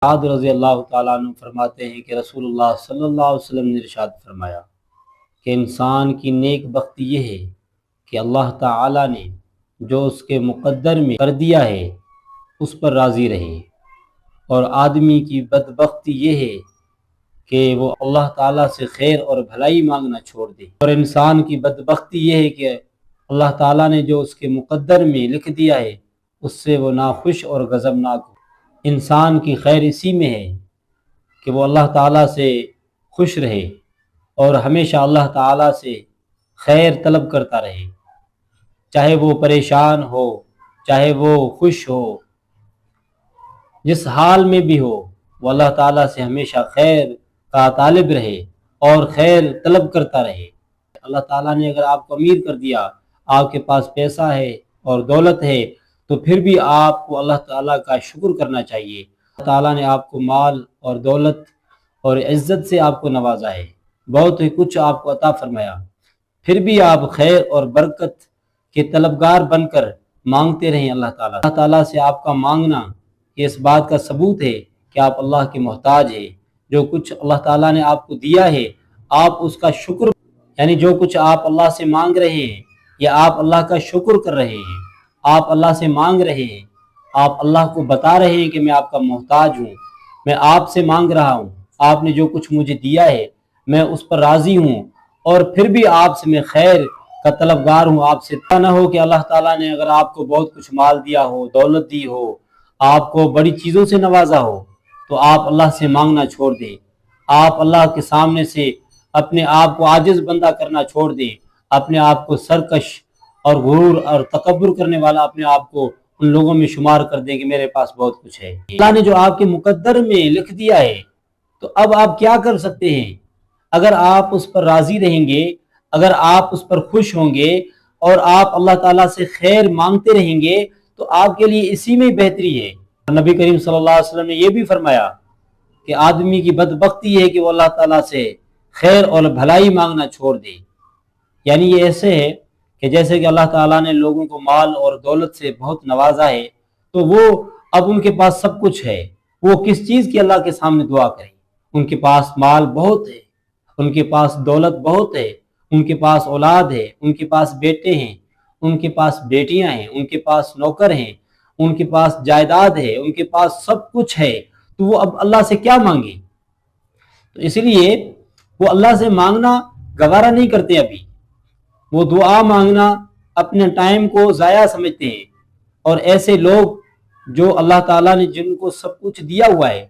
سعد رضی اللہ تعالیٰ عنہ فرماتے ہیں کہ رسول اللہ صلی اللہ علیہ وسلم نے ارشاد فرمایا کہ انسان کی نیک بختی یہ ہے کہ اللہ تعالیٰ نے جو اس کے مقدر میں کر دیا ہے اس پر راضی رہے، اور آدمی کی بدبختی یہ ہے کہ وہ اللہ تعالیٰ سے خیر اور بھلائی مانگنا چھوڑ دے، اور انسان کی بدبختی یہ ہے کہ اللہ تعالیٰ نے جو اس کے مقدر میں لکھ دیا ہے اس سے وہ ناخوش اور غضبناک ہو۔ انسان کی خیر اسی میں ہے کہ وہ اللہ تعالیٰ سے خوش رہے اور ہمیشہ اللہ تعالیٰ سے خیر طلب کرتا رہے، چاہے وہ پریشان ہو چاہے وہ خوش ہو، جس حال میں بھی ہو وہ اللہ تعالیٰ سے ہمیشہ خیر کا طالب رہے اور خیر طلب کرتا رہے۔ اللہ تعالیٰ نے اگر آپ کو امیر کر دیا، آپ کے پاس پیسہ ہے اور دولت ہے، تو پھر بھی آپ کو اللہ تعالیٰ کا شکر کرنا چاہیے۔ اللہ تعالیٰ نے آپ کو مال اور دولت اور عزت سے آپ کو نوازا ہے، بہت ہی کچھ آپ کو عطا فرمایا، پھر بھی آپ خیر اور برکت کے طلبگار بن کر مانگتے رہیں اللہ تعالیٰ۔ اللہ تعالیٰ سے آپ کا مانگنا یہ اس بات کا ثبوت ہے کہ آپ اللہ کے محتاج ہیں۔ جو کچھ اللہ تعالیٰ نے آپ کو دیا ہے آپ اس کا شکر، یعنی جو کچھ آپ اللہ سے مانگ رہے ہیں یا آپ اللہ کا شکر کر رہے ہیں، آپ اللہ سے مانگ رہے ہیں، آپ اللہ کو بتا رہے ہیں کہ میں آپ کا محتاج ہوں، میں آپ سے مانگ رہا ہوں، آپ نے جو کچھ مجھے دیا ہے میں اس پر راضی ہوں، اور پھر بھی آپ سے میں خیر کا طلبگار ہوں۔ آپ سے نہ ہو کہ اللہ تعالیٰ نے اگر آپ کو بہت کچھ مال دیا ہو، دولت دی ہو، آپ کو بڑی چیزوں سے نوازا ہو، تو آپ اللہ سے مانگنا چھوڑ دیں، آپ اللہ کے سامنے سے اپنے آپ کو عاجز بندہ کرنا چھوڑ دیں، اپنے آپ کو سرکش اور غرور اور تکبر کرنے والا اپنے آپ کو ان لوگوں میں شمار کر دیں کہ میرے پاس بہت کچھ ہے۔ اللہ نے جو آپ کے مقدر میں لکھ دیا ہے تو اب آپ کیا کر سکتے ہیں؟ اگر آپ اس پر راضی رہیں گے، اگر آپ اس پر خوش ہوں گے اور آپ اللہ تعالیٰ سے خیر مانگتے رہیں گے تو آپ کے لیے اسی میں بہتری ہے۔ نبی کریم صلی اللہ علیہ وسلم نے یہ بھی فرمایا کہ آدمی کی بدبختی ہے کہ وہ اللہ تعالیٰ سے خیر اور بھلائی مانگنا چھوڑ دے، یعنی یہ ایسے ہے کہ جیسے کہ اللہ تعالیٰ نے لوگوں کو مال اور دولت سے بہت نوازا ہے، تو وہ اب ان کے پاس سب کچھ ہے، وہ کس چیز کی اللہ کے سامنے دعا کریں؟ ان کے پاس مال بہت ہے، ان کے پاس دولت بہت ہے، ان کے پاس اولاد ہے، ان کے پاس بیٹے ہیں، ان کے پاس بیٹیاں ہیں، ان کے پاس نوکر ہیں، ان کے پاس جائیداد ہے، ان کے پاس سب کچھ ہے، تو وہ اب اللہ سے کیا مانگے؟ تو اس لیے وہ اللہ سے مانگنا گوارا نہیں کرتے، ابھی وہ دعا مانگنا اپنے ٹائم کو ضائع سمجھتے ہیں، اور ایسے لوگ جو اللہ تعالیٰ نے جن کو سب کچھ دیا ہوا ہے